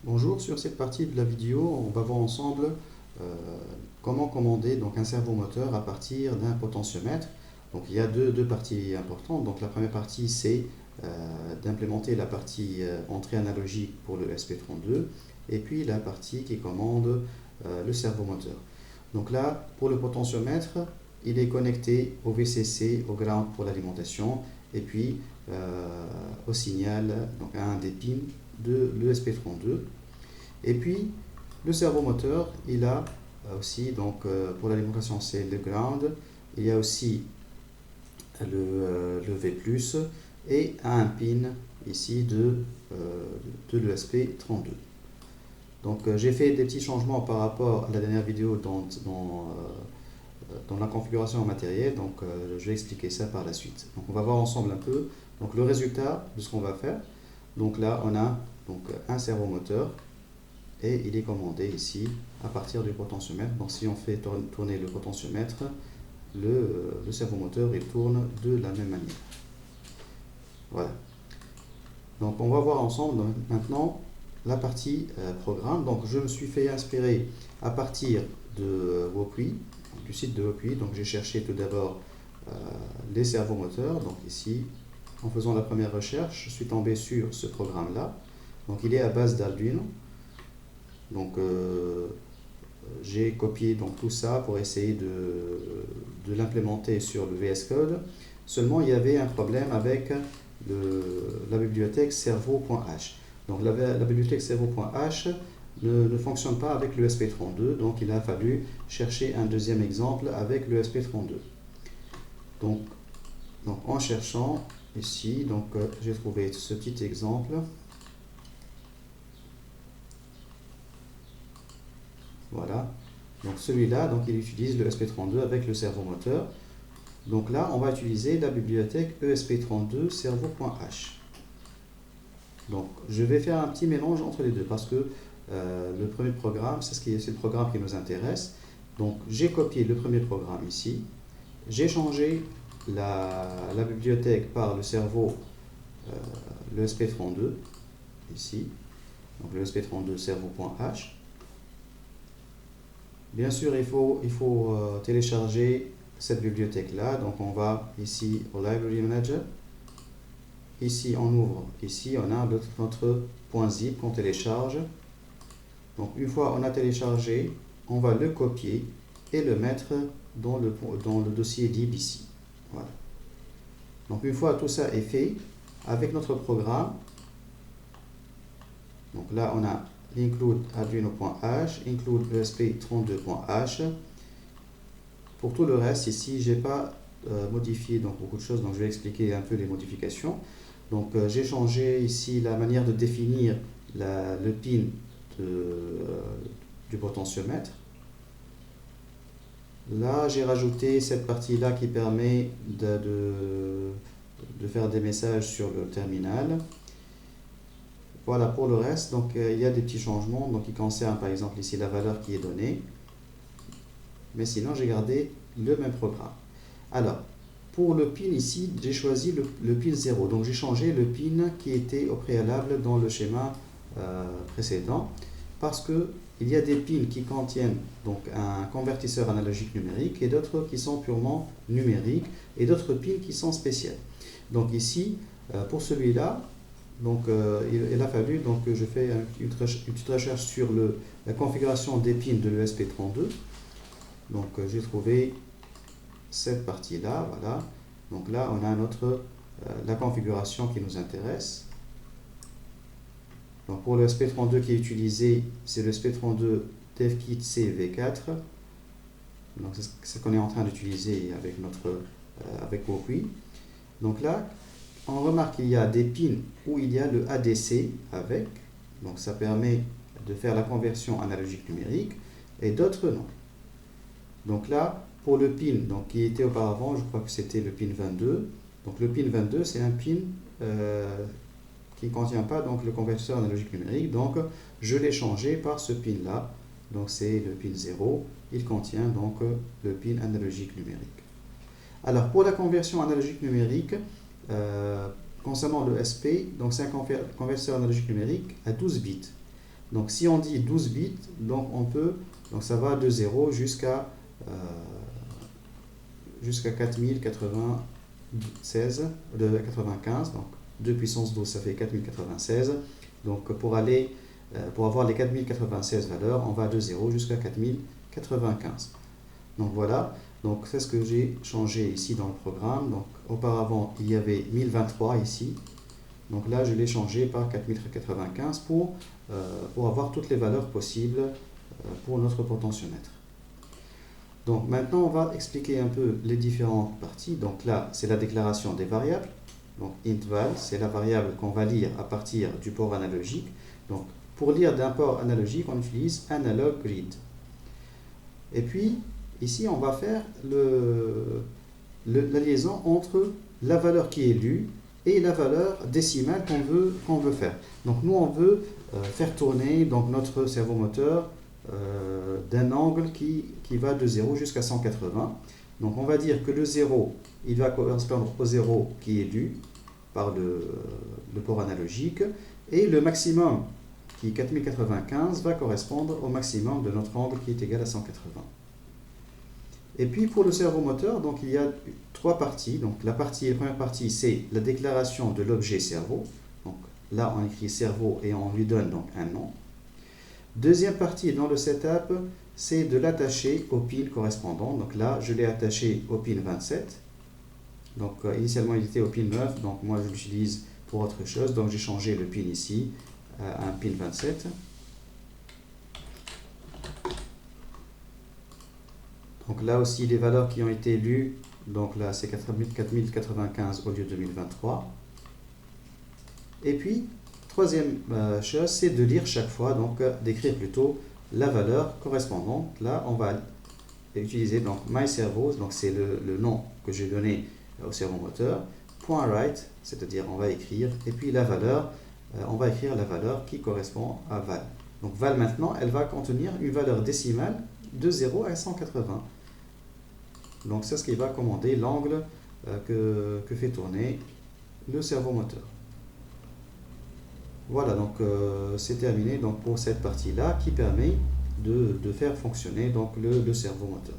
Bonjour, sur cette partie de la vidéo, on va voir ensemble comment commander donc, un servomoteur à partir d'un potentiomètre. Donc, il y a deux parties importantes. Donc, la première partie, c'est d'implémenter la partie entrée analogique pour le SP32 et puis la partie qui commande le servomoteur. Donc là, pour le potentiomètre, il est connecté au VCC, au ground pour l'alimentation et puis au signal, donc à un des pins de l'ESP32. Et puis le servomoteur, il a aussi, donc pour l'alimentation c'est le ground, il y a aussi le V+, et un pin ici de l'ESP32. Donc j'ai fait des petits changements par rapport à la dernière vidéo dans la configuration matérielle, donc je vais expliquer ça par la suite. Donc on va voir ensemble un peu donc, le résultat de ce qu'on va faire. Donc là on a donc, un servomoteur et il est commandé ici à partir du potentiomètre. Donc si on fait tourner le potentiomètre, le servomoteur il tourne de la même manière. Voilà. Donc on va voir ensemble maintenant la partie programme. Donc je me suis fait inspirer à partir de Wokwi, du site de Wokwi. Donc j'ai cherché tout d'abord les servomoteurs. Donc ici, en faisant la première recherche, je suis tombé sur ce programme-là. Donc il est à base d'Arduino. Donc j'ai copié donc, tout ça pour essayer de l'implémenter sur le VS Code. Seulement il y avait un problème avec la bibliothèque servo.h. Donc la bibliothèque servo.h ne fonctionne pas avec le SP32, donc il a fallu chercher un deuxième exemple avec le SP32. Donc en cherchant ici, j'ai trouvé ce petit exemple. Voilà. Donc celui-là, donc il utilise le SP32 avec le servomoteur. Donc là, on va utiliser la bibliothèque ESP32 servo.h. Donc je vais faire un petit mélange entre les deux parce que le premier programme, c'est le programme qui nous intéresse. Donc j'ai copié le premier programme ici. J'ai changé la bibliothèque par le servo, le SP32 ici. Donc le SP32 servo.h. Bien sûr, il faut télécharger cette bibliothèque-là. Donc, on va ici au Library Manager. Ici, on ouvre. Ici, on a notre .zip qu'on télécharge. Donc, une fois on a téléchargé, on va le copier et le mettre dans le dossier lib ici. Voilà. Donc, une fois tout ça est fait, avec notre programme, donc là, on a include arduino.h, include esp32.h. Pour tout le reste, ici, je n'ai pas modifié donc, beaucoup de choses, donc je vais expliquer un peu les modifications. Donc j'ai changé ici la manière de définir le pin du potentiomètre. Là, j'ai rajouté cette partie-là qui permet de faire des messages sur le terminal. Voilà pour le reste, donc il y a des petits changements donc, qui concernent par exemple ici la valeur qui est donnée. Mais sinon j'ai gardé le même programme. Alors, pour le pin ici, j'ai choisi le pin 0. Donc j'ai changé le pin qui était au préalable dans le schéma précédent. Parce qu'il y a des pins qui contiennent donc, un convertisseur analogique numérique et d'autres qui sont purement numériques et d'autres pins qui sont spéciales. Donc ici, pour celui-là, donc, il a fallu que je fais une petite recherche sur la configuration des pins de l'ESP32. Donc, j'ai trouvé cette partie-là, voilà. Donc là, on a la configuration qui nous intéresse. Donc, pour le SP32 qui est utilisé, c'est le SP32 DevKit CV4. Donc, c'est ce qu'on est en train d'utiliser avec Wokwi. Donc là, on remarque qu'il y a des pins où il y a le ADC avec, donc ça permet de faire la conversion analogique numérique, et d'autres non. Donc là, pour le pin donc, qui était auparavant, je crois que c'était le pin 22, donc le pin 22 c'est un pin qui ne contient pas donc, le convertisseur analogique numérique, donc je l'ai changé par ce pin là, donc c'est le pin 0, il contient donc le pin analogique numérique. Alors pour la conversion analogique numérique, concernant le SP, donc c'est un convertisseur analogique numérique à 12 bits. Donc si on dit 12 bits, donc on peut, donc ça va de 0 jusqu'à 4096 de 95, donc 2 puissance 12 ça fait 4096. Donc pour avoir les 4096 valeurs, on va de 0 jusqu'à 4095. Donc voilà, donc c'est ce que j'ai changé ici dans le programme. Donc auparavant il y avait 1023 ici, donc là je l'ai changé par 4095 pour avoir toutes les valeurs possibles pour notre potentiomètre. Donc maintenant on va expliquer un peu les différentes parties. Donc là c'est la déclaration des variables. Donc int_val, c'est la variable qu'on va lire à partir du port analogique. Donc pour lire d'un port analogique, on utilise analog read. Et puis ici on va faire la liaison entre la valeur qui est lue et la valeur décimale qu'on veut faire. Donc nous on veut faire tourner donc, notre servomoteur d'un angle qui va de 0 jusqu'à 180. Donc on va dire que le 0, il va correspondre au 0 qui est lu par le port analogique, et le maximum qui est 4095 va correspondre au maximum de notre angle qui est égal à 180. Et puis pour le servomoteur, donc il y a trois parties. Donc la première partie, c'est la déclaration de l'objet cerveau. Donc là on écrit cerveau et on lui donne donc un nom. Deuxième partie dans le setup, c'est de l'attacher au pin correspondant. Donc là je l'ai attaché au pin 27. Donc initialement il était au pin 9, donc moi je l'utilise pour autre chose. Donc j'ai changé le pin ici à un pin 27. Donc là aussi les valeurs qui ont été lues, donc là c'est 4095 au lieu de 2023. Et puis troisième chose, c'est de lire chaque fois, donc d'écrire plutôt la valeur correspondante. Là on va utiliser donc myServo, donc c'est le nom que j'ai donné au servomoteur, .write, c'est-à-dire on va écrire, et puis la valeur, on va écrire la valeur qui correspond à val. Donc val maintenant, elle va contenir une valeur décimale de 0 à 180. Donc c'est ce qui va commander l'angle que fait tourner le servomoteur. Voilà, donc c'est terminé donc, pour cette partie-là qui permet de faire fonctionner donc, le servomoteur.